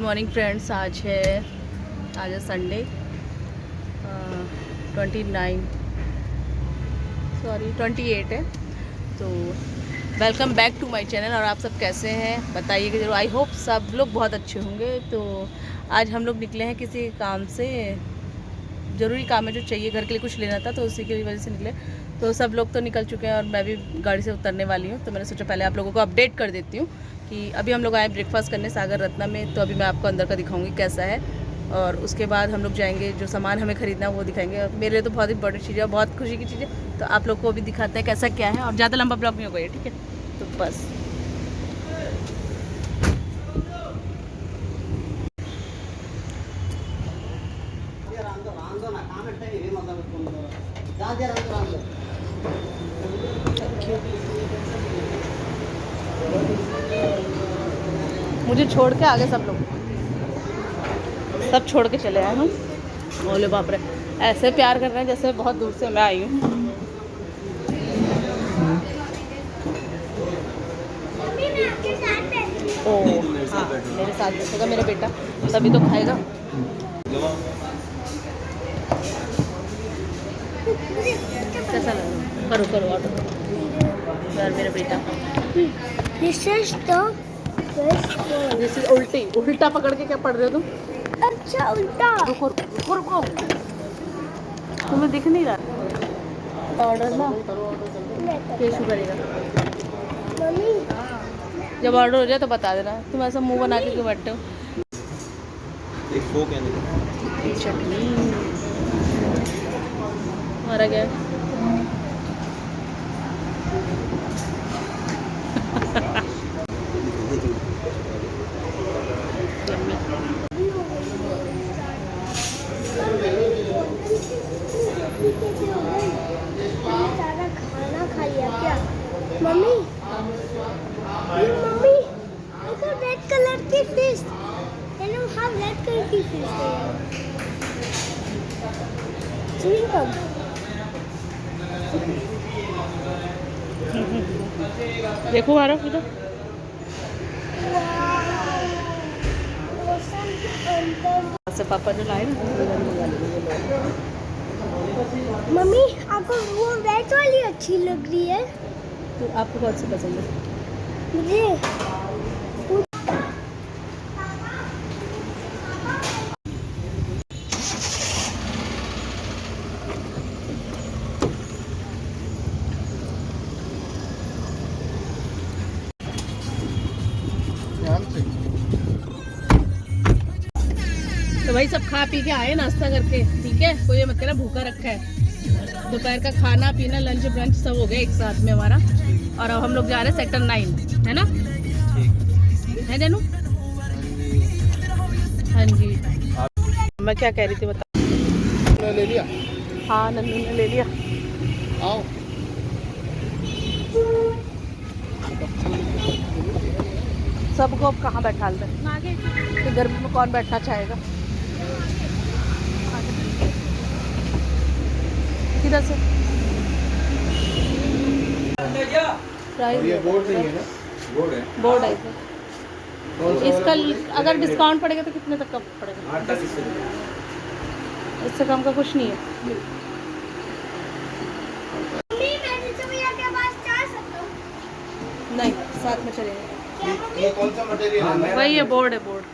Morning friends. आज है Sunday 28 है। तो welcome back to my channel. और आप सब कैसे हैं बताइएगा जरूर। आई होप सब लोग बहुत अच्छे होंगे। तो आज हम लोग निकले हैं किसी काम से, ज़रूरी काम है जो चाहिए, घर के लिए कुछ लेना था, तो उसी की वजह से निकले। तो सब लोग तो निकल चुके हैं और मैं भी गाड़ी से उतरने वाली हूँ। तो मैंने सोचा पहले आप लोगों को अपडेट कर देती हूँ कि अभी हम लोग आए ब्रेकफास्ट करने सागर रत्ना में। तो अभी मैं आपको अंदर का दिखाऊंगी कैसा है, और उसके बाद हम लोग जाएंगे, जो सामान हमें ख़रीदना है वो दिखाएंगे। और मेरे लिए तो बहुत इंपॉर्टेंट चीज़ है, बहुत खुशी की चीज़ है। तो आप लोग को भी दिखाते हैं कैसा क्या है, और ज़्यादा लंबा ब्लॉग नहीं होगा ये, ठीक है। तो बस मुझे छोड़ के आगे सब लोग सब छोड़ के चले आए हम। बोले बाप रे, ऐसे प्यार कर रहे हैं जैसे बहुत दूर से मैं आई हूँ। ओ हाँ, मेरे साथ बैठेगा मेरा बेटा, तभी तो खाएगा। कैसा लगा? करो करो ऑर्डर यार मेरा बेटा। दिस इज उल्टी, उल्टा पकड़ के क्या पढ़ रहे हो तुम? अच्छा उल्टा। रुको रुको रुको, तुम्हें दिख नहीं रहा ऑर्डर ना? कैसे करेगा? मम्मी जब ऑर्डर हो जाए तो बता देना। तुम ऐसा मुंह बना के क्यों बैठे हो? एक फोक है चटनी हमारा क्या है? सारा खाना खा लिया क्या? मम्मी मम्मी देखो रेड कलर की fish. Can you have red color की फिश? चिकन। देखो मारो इधर। से पापा जो लाए ना, मम्मी आपको वो रेड वाली अच्छी लग रही है? तो आपको कौन सी पसंद है? मुझे तो भाई सब खा पी के आए नाश्ता करके, ठीक है। कोई ये मत कहना भूखा रखा है। दोपहर का खाना पीना लंच ब्रंच सब हो गया एक साथ में हमारा। और अब हम लोग जा रहे हैं सेक्टर 9, है ना? है जानू? हाँ जी। मैं क्या कह रही थी बता। ले लिया। हाँ नन्नू ने ले लिया। आओ। सबको अब कहाँ बैठा दे? तो गर्मी में कौन बैठना चाहेगा? किधर से? ये बोर्ड नहीं है ना? बोर्ड है। बोर्ड है इसका। अगर डिस्काउंट पड़ेगा तो कितने तक का पड़ेगा? 8 इससे कम का कुछ नहीं है। नहीं, साथ में चलेंगे। ये कौन सा मटेरियल है? वही है, बोर्ड है, बोर्ड।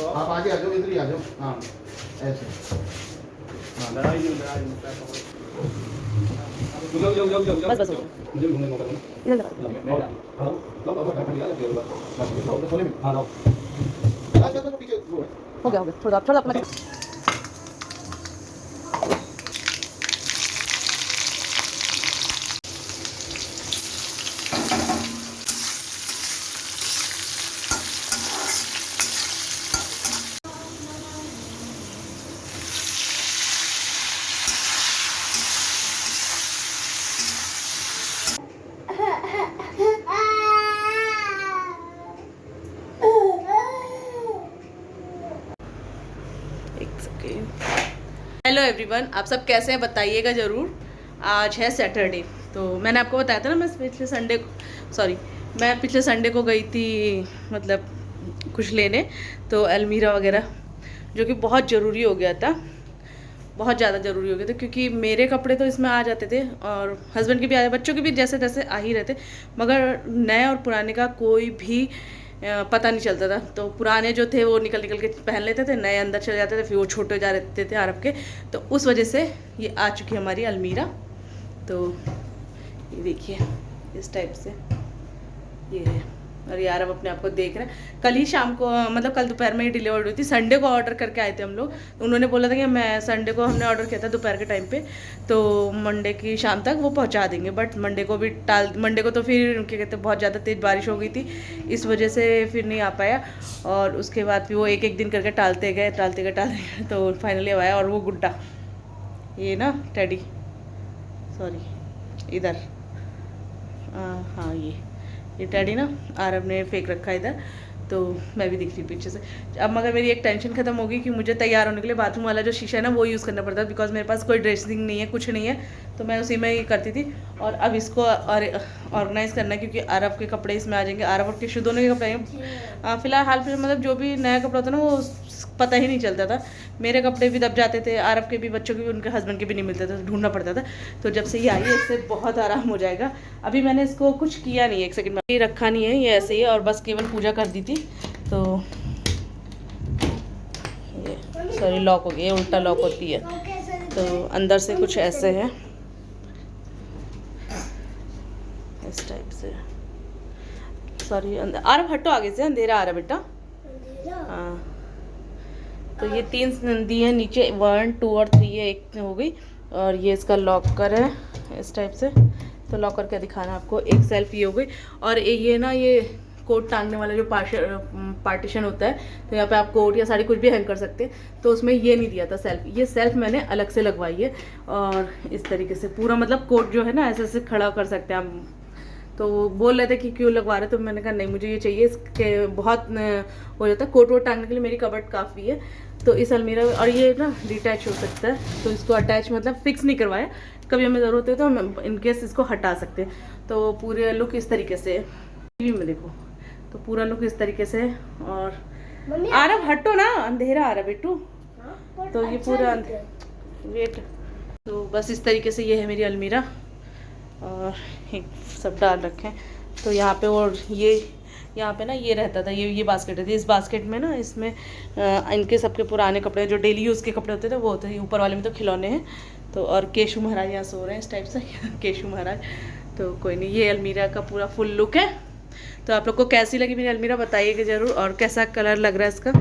आप आगे आ जाओ, इधर ही आ जाओ। हाँ ऐसे। हाँ बस बस इधर हो गया थोड़ा अपना। एवरीवन, आप सब कैसे हैं बताइएगा ज़रूर। आज है सैटरडे, तो मैंने आपको बताया था ना मैं पिछले संडे को गई थी मतलब कुछ लेने, तो अलमीरा वगैरह जो कि बहुत ज़रूरी हो गया था, बहुत ज़्यादा ज़रूरी हो गया था, क्योंकि मेरे कपड़े तो इसमें आ जाते थे और हस्बैंड के भी आ, बच्चों के भी जैसे तैसे आ ही रहते, मगर नए और पुराने का कोई भी पता नहीं चलता था। तो पुराने जो थे वो निकल के पहन लेते थे, नए अंदर चले जाते थे, फिर वो छोटे जा रहते थे आरब के। तो उस वजह से ये आ चुकी है हमारी अलमीरा। तो ये देखिए इस टाइप से ये है, और ये आरब अपने आप को देख रहे हैं। कल ही शाम को मतलब कल दोपहर में ही डिलीवर्ड हुई थी, संडे को ऑर्डर करके आए थे हम लोग। तो उन्होंने बोला था कि मैं संडे को हमने ऑर्डर किया था दोपहर के टाइम पे, तो मंडे की शाम तक वो पहुंचा देंगे। बट मंडे को तो फिर क्या कहते हैं बहुत ज़्यादा तेज़ बारिश हो गई थी, इस वजह से फिर नहीं आ पाया। और उसके बाद फिर वो एक दिन करके टालते गए तो फाइनली आया। और वो गुड्डा ये ना टेडी, सॉरी इधर हाँ ये टैडी ना आरब ने फेंक रखा है इधर, तो मैं भी दिख रही पीछे से। अब मगर मेरी एक टेंशन खत्म हो गई कि मुझे तैयार होने के लिए बाथरूम वाला जो शीशा है ना वो यूज़ करना पड़ता है, बिकॉज मेरे पास कोई ड्रेसिंग नहीं है, कुछ नहीं है, तो मैं उसी में ही करती थी। और अब इसको ऑर्गेनाइज़ करना है, क्योंकि अरब के कपड़े इसमें आ जाएंगे, अरब और टिशू दोनों के कपड़े हैं। फिलहाल मतलब जो भी नया कपड़ा होता है ना वो पता ही नहीं चलता था। मेरे कपड़े भी दब जाते थे, अरब के भी, बच्चों के भी, उनके हस्बैंड के भी नहीं मिलते थे, ढूंढना पड़ता था। तो जब से ये आई है इससे बहुत आराम हो जाएगा। अभी मैंने इसको कुछ किया नहीं है, एक सेकंड में ये रखा नहीं है, ये ऐसे ही है, और बस केवल पूजा कर दी थी। तो ये सॉरी लॉक हो गया, उल्टा लॉक होती है, तो अंदर से कुछ ऐसे है, इस टाइप से। सॉरी आरब हटो आगे से, अंधेरा आ रहा बेटा। हाँ तो ये 3 दिए हैं नीचे, 1 2 और 3 है, एक हो गई। और ये इसका लॉकर है इस टाइप से, तो लॉकर क्या दिखाना आपको, एक सेल्फ ये हो गई। और ये ना ये कोट टांगने वाला जो पार्टीशन होता है, तो यहाँ पे आप कोट या साड़ी कुछ भी हैंग कर सकते हैं, तो उसमें ये नहीं दिया था सेल्फ, ये सेल्फ मैंने अलग से लगवाई है। और इस तरीके से पूरा मतलब कोट जो है ना ऐसे ऐसे खड़ा कर सकते हैं आप। तो बोल रहे थे कि क्यों लगवा रहे, तो मैंने कहा नहीं मुझे ये चाहिए, इसके बहुत हो जाता है, कोट वोट टांगने के लिए मेरी कबर्ड काफ़ी है। तो इस अलमीरा, और ये ना डिटैच हो सकता है, तो इसको अटैच मतलब फिक्स नहीं करवाया, कभी हमें ज़रूरत है तो हम इनकेस इसको हटा सकते हैं। तो पूरे लुक इस तरीके से टीवी में देखो, तो पूरा लुक इस तरीके से। और आरब हटो ना, अंधेरा आ रहा बेटू। तो ये पूरा वेट, तो बस इस तरीके से ये है मेरी अलमीरा, और एक सब डाल रखे हैं। तो यहाँ पे, और ये यहाँ पे ना ये रहता था, ये बास्केट थी, इस बास्केट में ना इसमें इनके सबके पुराने कपड़े जो डेली यूज़ के कपड़े होते थे वो होते हैं, ऊपर वाले में तो खिलौने हैं। तो और केशु महाराज यहाँ सो रहे हैं इस टाइप से केशु महाराज। तो कोई नहीं, ये अलमीरा का पूरा फुल लुक है। तो आप लोग को कैसी लगी मेरी अलमीरा बताइएगा ज़रूर, और कैसा कलर लग रहा है इसका।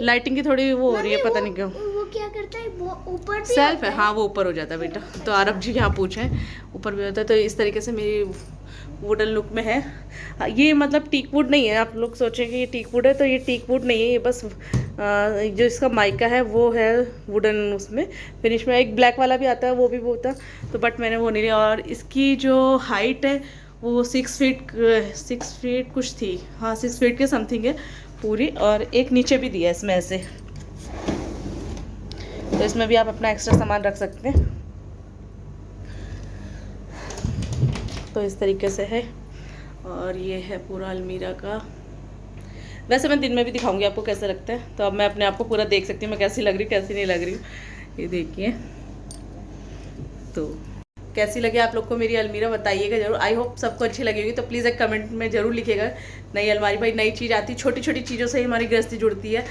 लाइटिंग की थोड़ी वो हो रही है, पता नहीं क्यों। वो क्या करता है, वो ऊपर सेल्फ है, हाँ वो ऊपर हो जाता है बेटा। तो आरब जी यहाँ पूछे ऊपर भी होता है। तो इस तरीके से मेरी वुडन लुक में है। ये मतलब टीक वुड नहीं है, आप लोग सोचेंगे ये टीक वुड है, तो ये टीक वुड नहीं है, ये बस जो इसका माइका है वो है वुडन, उसमें फिनिश में। एक ब्लैक वाला भी आता है, वो भी होता है, तो बट मैंने वो नहीं लिया। और इसकी जो हाइट है वो 6 फीट कुछ थी, हाँ 6 फीट के समथिंग है पूरी। और एक नीचे भी दिया है इसमें ऐसे, तो इसमें भी आप अपना एक्स्ट्रा सामान रख सकते हैं। तो इस तरीके से है, और ये है पूरा अलमीरा का। वैसे मैं दिन में भी दिखाऊंगी आपको कैसा लगता है, तो अब मैं अपने आप को पूरा देख सकती हूँ मैं कैसी लग रही हूँ कैसी नहीं लग रही हूँ। ये देखिए, तो कैसी लगी आप लोग को मेरी अलमीरा बताइएगा जरूर। आई होप सबको अच्छी लगेगी, तो प्लीज़ एक कमेंट में ज़रूर लिखिएगा। नई अलमारी, भाई नई चीज़ आती, छोटी छोटी चीज़ों से ही हमारी गृहस्थी जुड़ती है।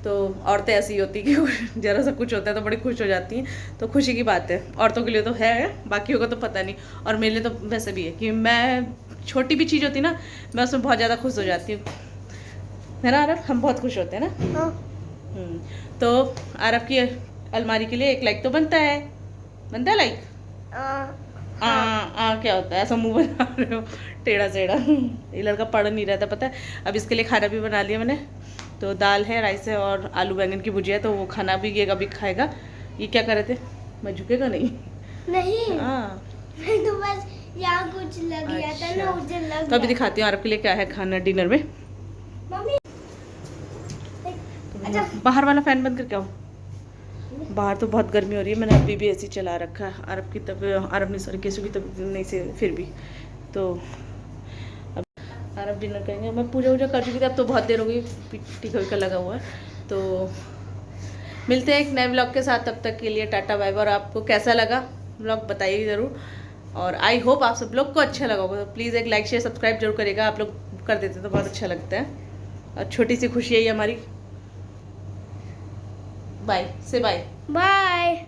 तो औरतें ऐसी ही होती कि ज़रा सा कुछ होता है तो बड़ी खुश हो जाती हैं, तो खुशी की बात है। औरतों के लिए तो है, बाकियों का तो पता नहीं। और मेरे लिए तो वैसे भी है कि मैं छोटी भी चीज़ होती ना, मैं उसमें बहुत ज़्यादा खुश हो जाती हूँ, है ना आरब? हम बहुत खुश होते हैं ना। हाँ। तो आरब की अलमारी के लिए एक लाइक तो बनता है लाइक। क्या होता है, ऐसा मुंह बना रहे हो टेढ़ा टेढ़ा। ये लड़का पढ़ नहीं रहता पता है। अब इसके लिए खाना भी बना लिया मैंने, तो दाल है, राइस है, और आलू बैंगन की भुजिया है, तो वो खाना भी ये कभी खाएगा। ये क्या कर रहे थे, मैं झुकेगा नहीं। हाँ मैं तो बस यहाँ कुछ लग गया था ना, मुझे लग तो अभी दिखाती हूँ आरब के लिए क्या है खाना डिनर में। मम्मी बाहर वाला फैन बंद करके आओ, बाहर तो बहुत गर्मी हो रही है, मैंने अभी भी एसी चला रखा है। अरब नहीं सॉरी केसू की तबीयत नहीं से फिर भी तो अब अरब डिनर करेंगे। मैं पूजा वूजा कर चुकी थी, अब तो बहुत देर हो गई, टीका वीका लगा हुआ है। तो मिलते हैं एक नए ब्लॉग के साथ, तब तक के लिए टाटा बाय बाय। और आपको कैसा लगा ब्लॉग बताइए ज़रूर, और आई होप आप सब लोग को अच्छा लगा होगा। तो प्लीज़ एक लाइक शेयर सब्सक्राइब जरूर करेगा, आप लोग कर देते तो बहुत अच्छा लगता है। और छोटी सी खुशी है ये हमारी। बाय से बाय बाय।